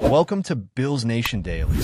Welcome to Bills Nation Daily,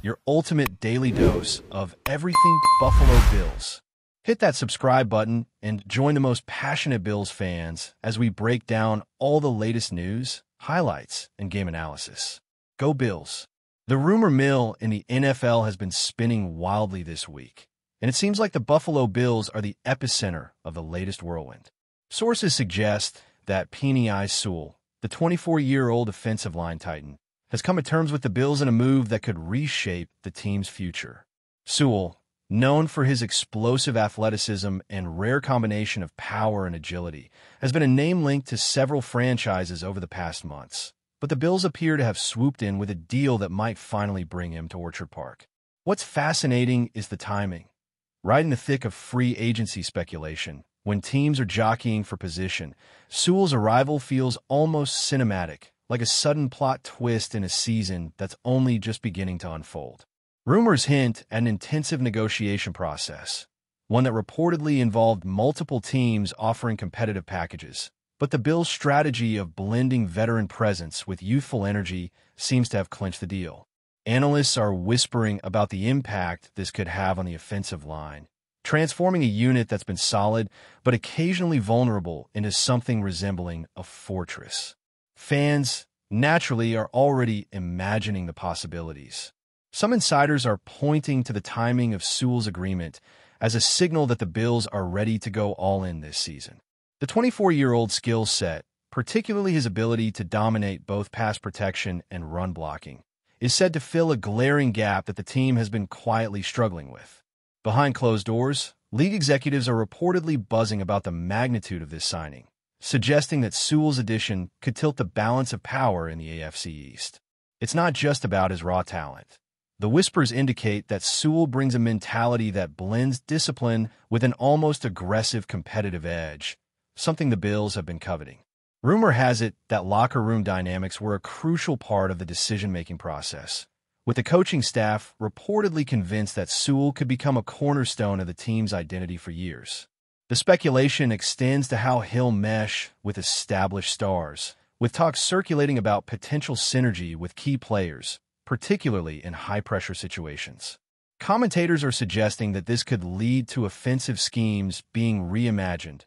your ultimate daily dose of everything Buffalo Bills. Hit that subscribe button and join the most passionate Bills fans as we break down all the latest news, highlights, and game analysis. Go Bills! The rumor mill in the NFL has been spinning wildly this week, and it seems like the Buffalo Bills are the epicenter of the latest whirlwind. Sources suggest that PENEI Sewell, the 24-year-old offensive line titan, has come to terms with the Bills in a move that could reshape the team's future. Sewell, known for his explosive athleticism and rare combination of power and agility, has been a name linked to several franchises over the past months. But the Bills appear to have swooped in with a deal that might finally bring him to Orchard Park. What's fascinating is the timing. Right in the thick of free agency speculation, when teams are jockeying for position, Sewell's arrival feels almost cinematic, like a sudden plot twist in a season that's only just beginning to unfold. Rumors hint at an intensive negotiation process, one that reportedly involved multiple teams offering competitive packages. But the Bills' strategy of blending veteran presence with youthful energy seems to have clinched the deal. Analysts are whispering about the impact this could have on the offensive line, transforming a unit that's been solid but occasionally vulnerable into something resembling a fortress. Fans, naturally, are already imagining the possibilities. Some insiders are pointing to the timing of Sewell's agreement as a signal that the Bills are ready to go all in this season. The 24-year-old skill set, particularly his ability to dominate both pass protection and run blocking, is said to fill a glaring gap that the team has been quietly struggling with. Behind closed doors, league executives are reportedly buzzing about the magnitude of this signing, suggesting that Sewell's addition could tilt the balance of power in the AFC East. It's not just about his raw talent. The whispers indicate that Sewell brings a mentality that blends discipline with an almost aggressive competitive edge, something the Bills have been coveting. Rumor has it that locker room dynamics were a crucial part of the decision-making process, with the coaching staff reportedly convinced that Sewell could become a cornerstone of the team's identity for years. The speculation extends to how he'll mesh with established stars, with talks circulating about potential synergy with key players, particularly in high-pressure situations. Commentators are suggesting that this could lead to offensive schemes being reimagined,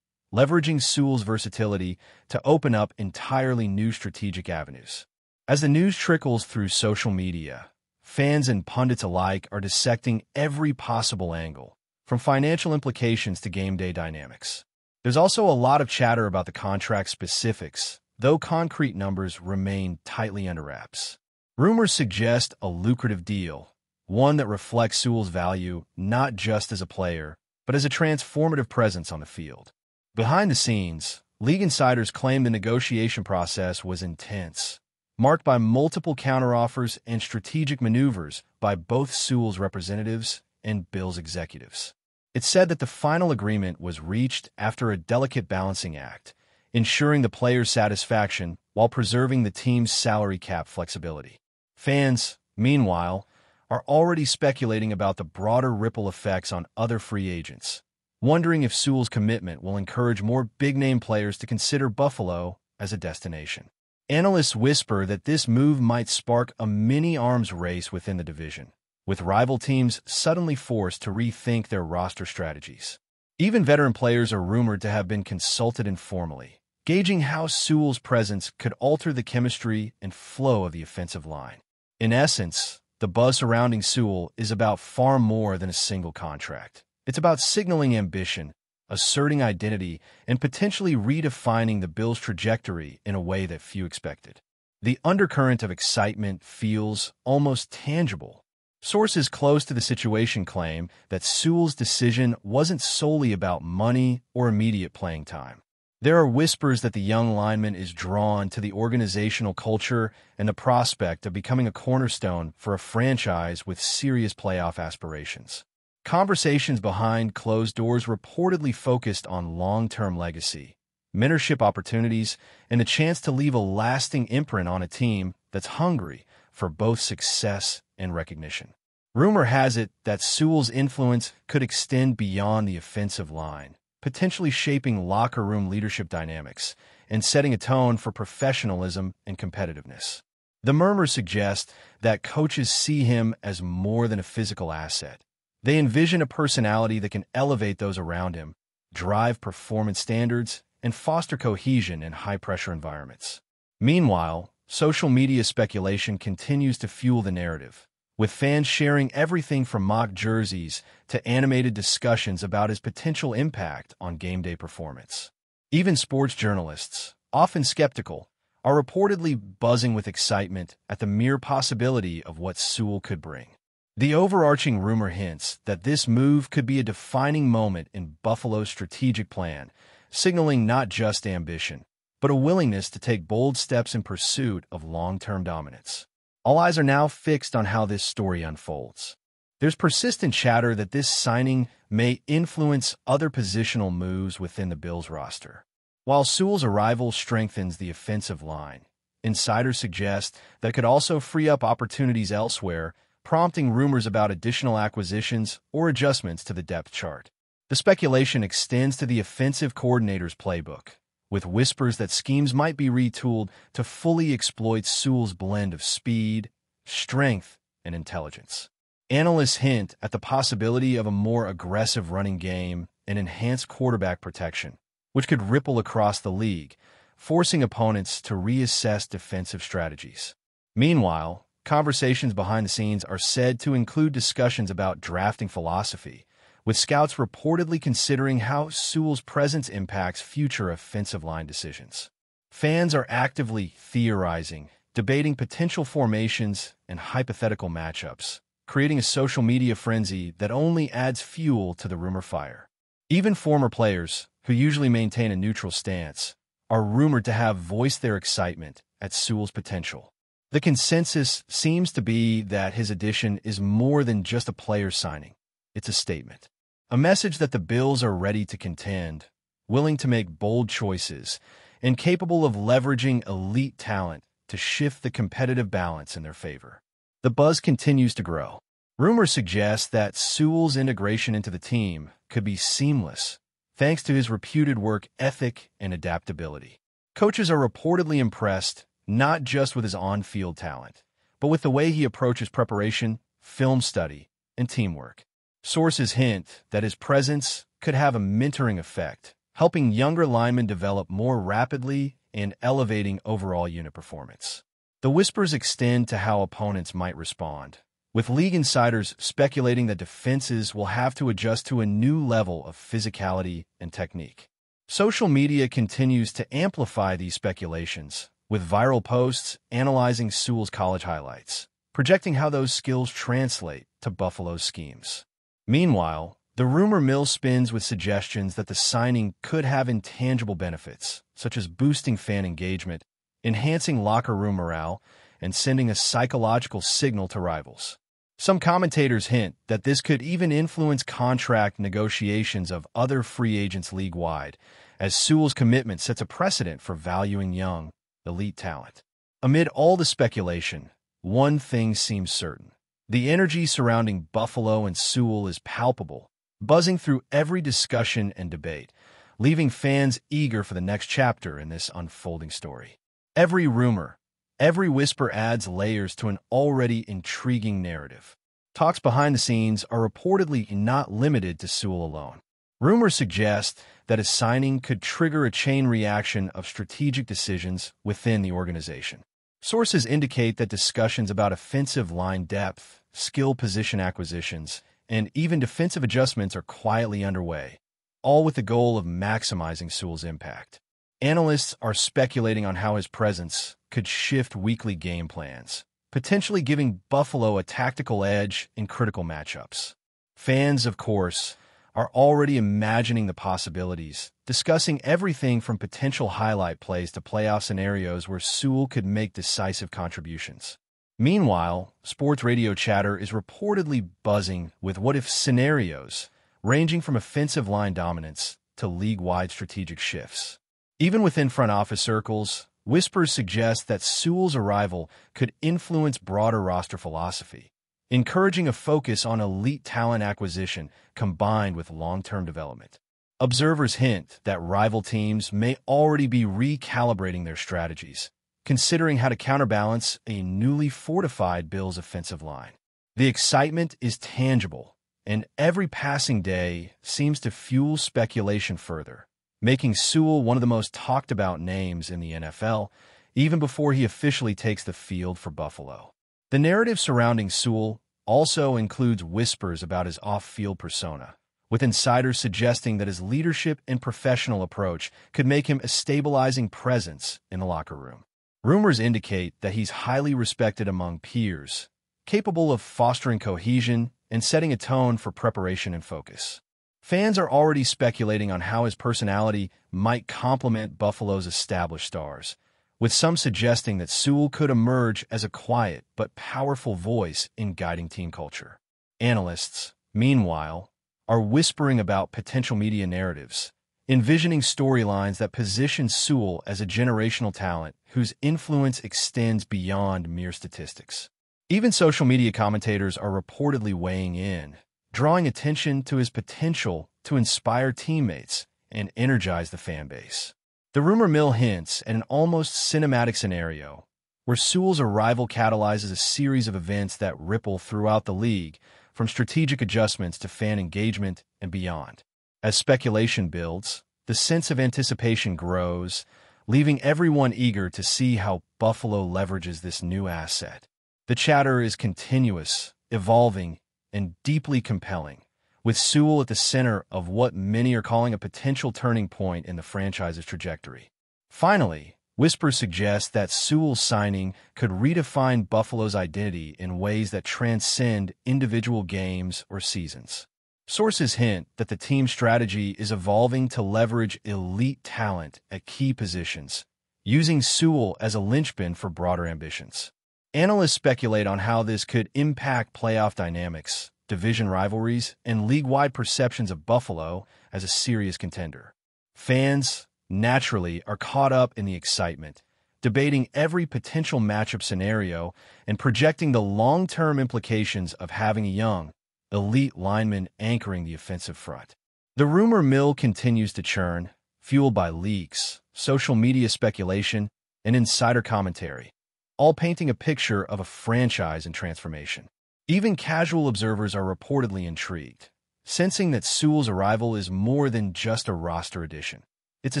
leveraging Sewell's versatility to open up entirely new strategic avenues. As the news trickles through social media, fans and pundits alike are dissecting every possible angle, from financial implications to game day dynamics. There's also a lot of chatter about the contract specifics, though concrete numbers remain tightly under wraps. Rumors suggest a lucrative deal, one that reflects Sewell's value not just as a player, but as a transformative presence on the field. Behind the scenes, league insiders claim the negotiation process was intense, marked by multiple counteroffers and strategic maneuvers by both Sewell's representatives and Bills executives. It's said that the final agreement was reached after a delicate balancing act, ensuring the players' satisfaction while preserving the team's salary cap flexibility. Fans, meanwhile, are already speculating about the broader ripple effects on other free agents, wondering if Sewell's commitment will encourage more big-name players to consider Buffalo as a destination. Analysts whisper that this move might spark a mini-arms race within the division, with rival teams suddenly forced to rethink their roster strategies. Even veteran players are rumored to have been consulted informally, gauging how Sewell's presence could alter the chemistry and flow of the offensive line. In essence, the buzz surrounding Sewell is about far more than a single contract. It's about signaling ambition, asserting identity, and potentially redefining the Bills' trajectory in a way that few expected. The undercurrent of excitement feels almost tangible. Sources close to the situation claim that Sewell's decision wasn't solely about money or immediate playing time. There are whispers that the young lineman is drawn to the organizational culture and the prospect of becoming a cornerstone for a franchise with serious playoff aspirations. Conversations behind closed doors reportedly focused on long-term legacy, mentorship opportunities, and the chance to leave a lasting imprint on a team that's hungry for both success and recognition. Rumor has it that Sewell's influence could extend beyond the offensive line, potentially shaping locker room leadership dynamics and setting a tone for professionalism and competitiveness. The murmurs suggest that coaches see him as more than a physical asset. They envision a personality that can elevate those around him, drive performance standards, and foster cohesion in high-pressure environments. Meanwhile, social media speculation continues to fuel the narrative, with fans sharing everything from mock jerseys to animated discussions about his potential impact on game day performance. Even sports journalists, often skeptical, are reportedly buzzing with excitement at the mere possibility of what Sewell could bring. The overarching rumor hints that this move could be a defining moment in Buffalo's strategic plan, signaling not just ambition, but a willingness to take bold steps in pursuit of long-term dominance. All eyes are now fixed on how this story unfolds. There's persistent chatter that this signing may influence other positional moves within the Bills roster. While Sewell's arrival strengthens the offensive line, insiders suggest that it could also free up opportunities elsewhere, prompting rumors about additional acquisitions or adjustments to the depth chart. The speculation extends to the offensive coordinator's playbook, with whispers that schemes might be retooled to fully exploit Sewell's blend of speed, strength, and intelligence. Analysts hint at the possibility of a more aggressive running game and enhanced quarterback protection, which could ripple across the league, forcing opponents to reassess defensive strategies. Meanwhile, conversations behind the scenes are said to include discussions about drafting philosophy, with scouts reportedly considering how Sewell's presence impacts future offensive line decisions. Fans are actively theorizing, debating potential formations and hypothetical matchups, creating a social media frenzy that only adds fuel to the rumor fire. Even former players, who usually maintain a neutral stance, are rumored to have voiced their excitement at Sewell's potential. The consensus seems to be that his addition is more than just a player signing. It's a statement. A message that the Bills are ready to contend, willing to make bold choices, and capable of leveraging elite talent to shift the competitive balance in their favor. The buzz continues to grow. Rumors suggest that Sewell's integration into the team could be seamless, thanks to his reputed work ethic and adaptability. Coaches are reportedly impressed not just with his on-field talent, but with the way he approaches preparation, film study, and teamwork. Sources hint that his presence could have a mentoring effect, helping younger linemen develop more rapidly and elevating overall unit performance. The whispers extend to how opponents might respond, with league insiders speculating that defenses will have to adjust to a new level of physicality and technique. Social media continues to amplify these speculations, with viral posts analyzing Sewell's college highlights, projecting how those skills translate to Buffalo's schemes. Meanwhile, the rumor mill spins with suggestions that the signing could have intangible benefits, such as boosting fan engagement, enhancing locker room morale, and sending a psychological signal to rivals. Some commentators hint that this could even influence contract negotiations of other free agents league-wide, as Sewell's commitment sets a precedent for valuing young, elite talent. Amid all the speculation, one thing seems certain. The energy surrounding Buffalo and Sewell is palpable, buzzing through every discussion and debate, leaving fans eager for the next chapter in this unfolding story. Every rumor, every whisper adds layers to an already intriguing narrative. Talks behind the scenes are reportedly not limited to Sewell alone. Rumors suggest that a signing could trigger a chain reaction of strategic decisions within the organization. Sources indicate that discussions about offensive line depth, skill position acquisitions, and even defensive adjustments are quietly underway, all with the goal of maximizing Sewell's impact. Analysts are speculating on how his presence could shift weekly game plans, potentially giving Buffalo a tactical edge in critical matchups. Fans, of course, are already imagining the possibilities, discussing everything from potential highlight plays to playoff scenarios where Sewell could make decisive contributions. Meanwhile, sports radio chatter is reportedly buzzing with what-if scenarios, ranging from offensive line dominance to league-wide strategic shifts. Even within front office circles, whispers suggest that Sewell's arrival could influence broader roster philosophy, encouraging a focus on elite talent acquisition combined with long-term development. Observers hint that rival teams may already be recalibrating their strategies, considering how to counterbalance a newly fortified Bills offensive line. The excitement is tangible, and every passing day seems to fuel speculation further, making Sewell one of the most talked-about names in the NFL, even before he officially takes the field for Buffalo. The narrative surrounding Sewell also includes whispers about his off-field persona, with insiders suggesting that his leadership and professional approach could make him a stabilizing presence in the locker room. Rumors indicate that he's highly respected among peers, capable of fostering cohesion and setting a tone for preparation and focus. Fans are already speculating on how his personality might complement Buffalo's established stars, with some suggesting that Sewell could emerge as a quiet but powerful voice in guiding team culture. Analysts, meanwhile, are whispering about potential media narratives, envisioning storylines that position Sewell as a generational talent whose influence extends beyond mere statistics. Even social media commentators are reportedly weighing in, drawing attention to his potential to inspire teammates and energize the fan base. The rumor mill hints at an almost cinematic scenario where Sewell's arrival catalyzes a series of events that ripple throughout the league, from strategic adjustments to fan engagement and beyond. As speculation builds, the sense of anticipation grows, leaving everyone eager to see how Buffalo leverages this new asset. The chatter is continuous, evolving, and deeply compelling, with Sewell at the center of what many are calling a potential turning point in the franchise's trajectory. Finally, whispers suggest that Sewell's signing could redefine Buffalo's identity in ways that transcend individual games or seasons. Sources hint that the team's strategy is evolving to leverage elite talent at key positions, using Sewell as a linchpin for broader ambitions. Analysts speculate on how this could impact playoff dynamics, division rivalries, and league-wide perceptions of Buffalo as a serious contender. Fans, naturally, are caught up in the excitement, debating every potential matchup scenario and projecting the long-term implications of having a young, elite lineman anchoring the offensive front. The rumor mill continues to churn, fueled by leaks, social media speculation, and insider commentary, all painting a picture of a franchise in transformation. Even casual observers are reportedly intrigued, sensing that Sewell's arrival is more than just a roster addition. It's a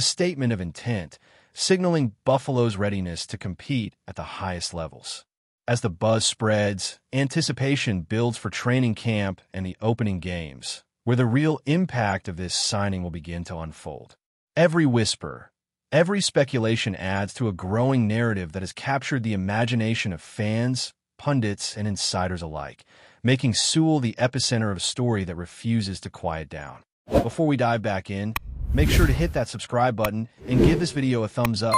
statement of intent, signaling Buffalo's readiness to compete at the highest levels. As the buzz spreads, anticipation builds for training camp and the opening games, where the real impact of this signing will begin to unfold. Every whisper, every speculation adds to a growing narrative that has captured the imagination of fans, pundits, and insiders alike, making Sewell the epicenter of a story that refuses to quiet down. Before we dive back in, make sure to hit that subscribe button and give this video a thumbs up.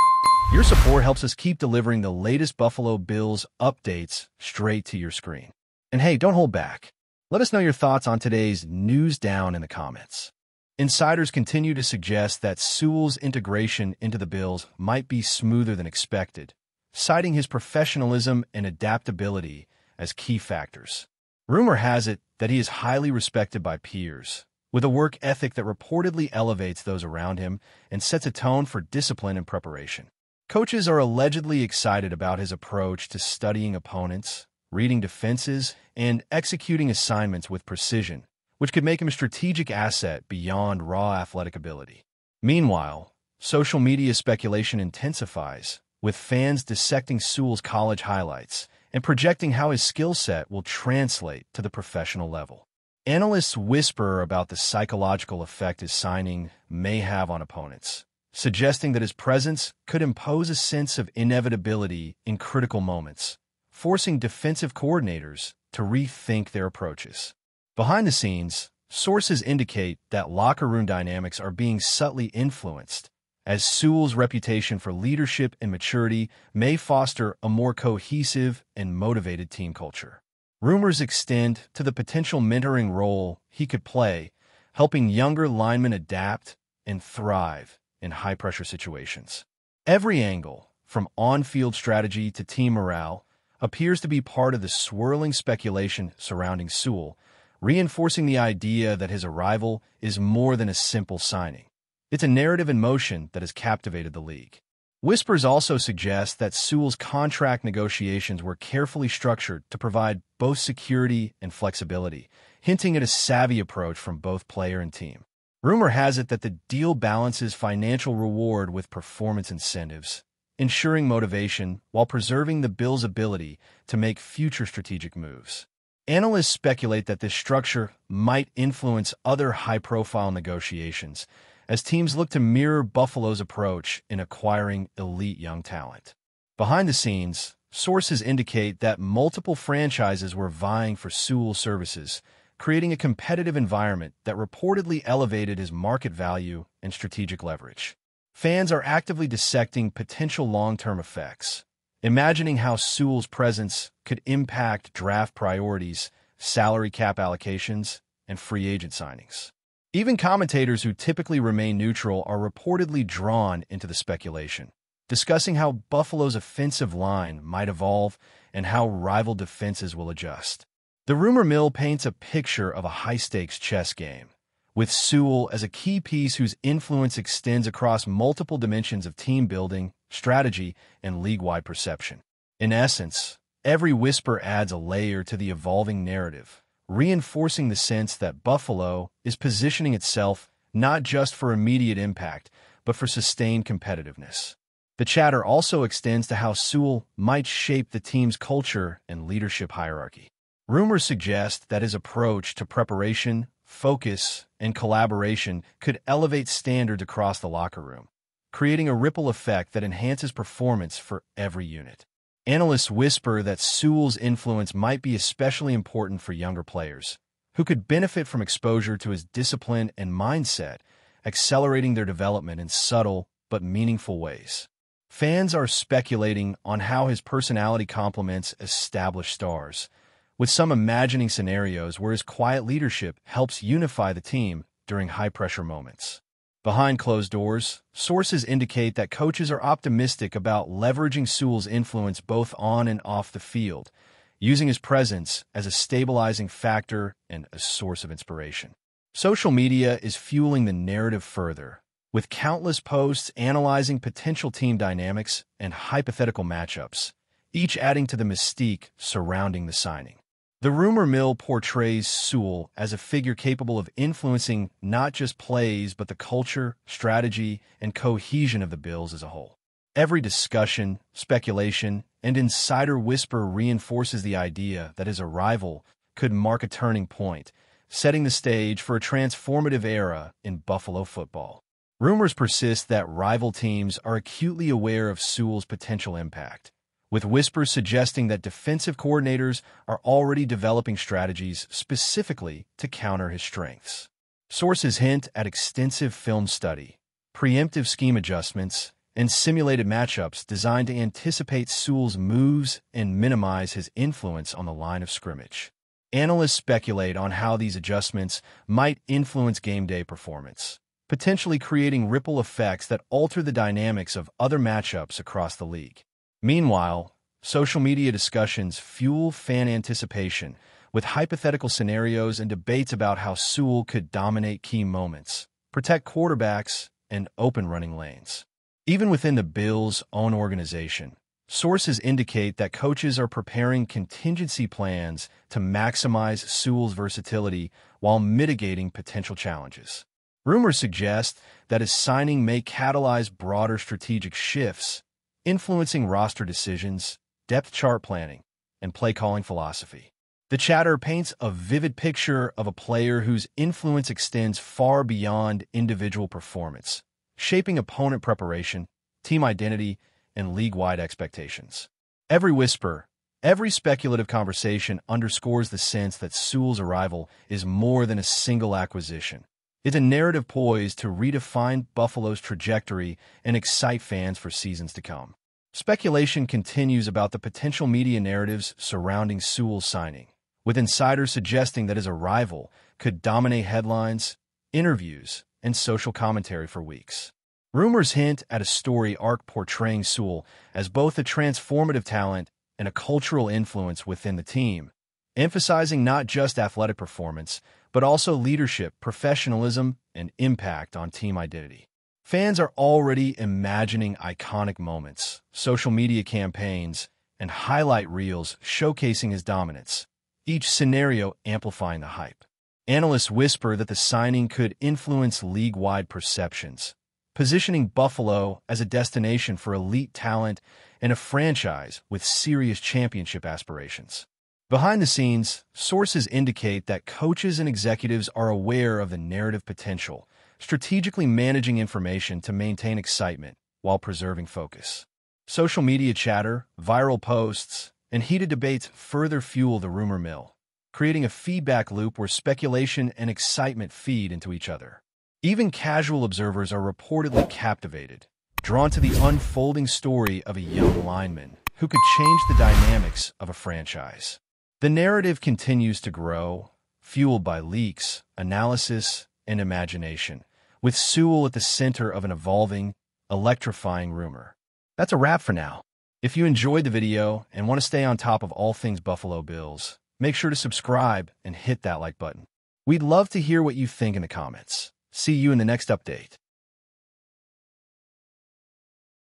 Your support helps us keep delivering the latest Buffalo Bills updates straight to your screen. And hey, don't hold back. Let us know your thoughts on today's news down in the comments. Insiders continue to suggest that Sewell's integration into the Bills might be smoother than expected, citing his professionalism and adaptability as key factors. Rumor has it that he is highly respected by peers, with a work ethic that reportedly elevates those around him and sets a tone for discipline and preparation. Coaches are allegedly excited about his approach to studying opponents, reading defenses, and executing assignments with precision, which could make him a strategic asset beyond raw athletic ability. Meanwhile, social media speculation intensifies, with fans dissecting Sewell's college highlights and projecting how his skill set will translate to the professional level. Analysts whisper about the psychological effect his signing may have on opponents, suggesting that his presence could impose a sense of inevitability in critical moments, forcing defensive coordinators to rethink their approaches. Behind the scenes, sources indicate that locker room dynamics are being subtly influenced, as Sewell's reputation for leadership and maturity may foster a more cohesive and motivated team culture. Rumors extend to the potential mentoring role he could play, helping younger linemen adapt and thrive in high-pressure situations. Every angle, from on-field strategy to team morale, appears to be part of the swirling speculation surrounding Sewell, reinforcing the idea that his arrival is more than a simple signing. It's a narrative in motion that has captivated the league. Whispers also suggest that Sewell's contract negotiations were carefully structured to provide both security and flexibility, hinting at a savvy approach from both player and team. Rumor has it that the deal balances financial reward with performance incentives, ensuring motivation while preserving the Bills' ability to make future strategic moves. Analysts speculate that this structure might influence other high-profile negotiations, as teams look to mirror Buffalo's approach in acquiring elite young talent. Behind the scenes, sources indicate that multiple franchises were vying for Sewell's services, creating a competitive environment that reportedly elevated his market value and strategic leverage. Fans are actively dissecting potential long-term effects, imagining how Sewell's presence could impact draft priorities, salary cap allocations, and free agent signings. Even commentators who typically remain neutral are reportedly drawn into the speculation, discussing how Buffalo's offensive line might evolve and how rival defenses will adjust. The rumor mill paints a picture of a high-stakes chess game, with Sewell as a key piece whose influence extends across multiple dimensions of team building, strategy, and league-wide perception. In essence, every whisper adds a layer to the evolving narrative, reinforcing the sense that Buffalo is positioning itself not just for immediate impact, but for sustained competitiveness. The chatter also extends to how Sewell might shape the team's culture and leadership hierarchy. Rumors suggest that his approach to preparation, focus, and collaboration could elevate standards across the locker room, creating a ripple effect that enhances performance for every unit. Analysts whisper that Sewell's influence might be especially important for younger players, who could benefit from exposure to his discipline and mindset, accelerating their development in subtle but meaningful ways. Fans are speculating on how his personality complements established stars, with some imagining scenarios where his quiet leadership helps unify the team during high-pressure moments. Behind closed doors, sources indicate that coaches are optimistic about leveraging Sewell's influence both on and off the field, using his presence as a stabilizing factor and a source of inspiration. Social media is fueling the narrative further, with countless posts analyzing potential team dynamics and hypothetical matchups, each adding to the mystique surrounding the signing. The rumor mill portrays Sewell as a figure capable of influencing not just plays but the culture, strategy, and cohesion of the Bills as a whole. Every discussion, speculation, and insider whisper reinforces the idea that his arrival could mark a turning point, setting the stage for a transformative era in Buffalo football. Rumors persist that rival teams are acutely aware of Sewell's potential impact, with whispers suggesting that defensive coordinators are already developing strategies specifically to counter his strengths. Sources hint at extensive film study, preemptive scheme adjustments, and simulated matchups designed to anticipate Sewell's moves and minimize his influence on the line of scrimmage. Analysts speculate on how these adjustments might influence game day performance, potentially creating ripple effects that alter the dynamics of other matchups across the league. Meanwhile, social media discussions fuel fan anticipation, with hypothetical scenarios and debates about how Sewell could dominate key moments, protect quarterbacks, and open running lanes. Even within the Bills' own organization, sources indicate that coaches are preparing contingency plans to maximize Sewell's versatility while mitigating potential challenges. Rumors suggest that his signing may catalyze broader strategic shifts, influencing roster decisions, depth chart planning, and play-calling philosophy. The chatter paints a vivid picture of a player whose influence extends far beyond individual performance, shaping opponent preparation, team identity, and league-wide expectations. Every whisper, every speculative conversation underscores the sense that Sewell's arrival is more than a single acquisition. It's a narrative poised to redefine Buffalo's trajectory and excite fans for seasons to come. Speculation continues about the potential media narratives surrounding Sewell's signing, with insiders suggesting that his arrival could dominate headlines, interviews, and social commentary for weeks. Rumors hint at a story arc portraying Sewell as both a transformative talent and a cultural influence within the team, emphasizing not just athletic performance, but also leadership, professionalism, and impact on team identity. Fans are already imagining iconic moments, social media campaigns, and highlight reels showcasing his dominance, each scenario amplifying the hype. Analysts whisper that the signing could influence league-wide perceptions, positioning Buffalo as a destination for elite talent and a franchise with serious championship aspirations. Behind the scenes, sources indicate that coaches and executives are aware of the narrative potential, strategically managing information to maintain excitement while preserving focus. Social media chatter, viral posts, and heated debates further fuel the rumor mill, creating a feedback loop where speculation and excitement feed into each other. Even casual observers are reportedly captivated, drawn to the unfolding story of a young lineman who could change the dynamics of a franchise. The narrative continues to grow, fueled by leaks, analysis, and imagination, with Sewell at the center of an evolving, electrifying rumor. That's a wrap for now. If you enjoyed the video and want to stay on top of all things Buffalo Bills, make sure to subscribe and hit that like button. We'd love to hear what you think in the comments. See you in the next update.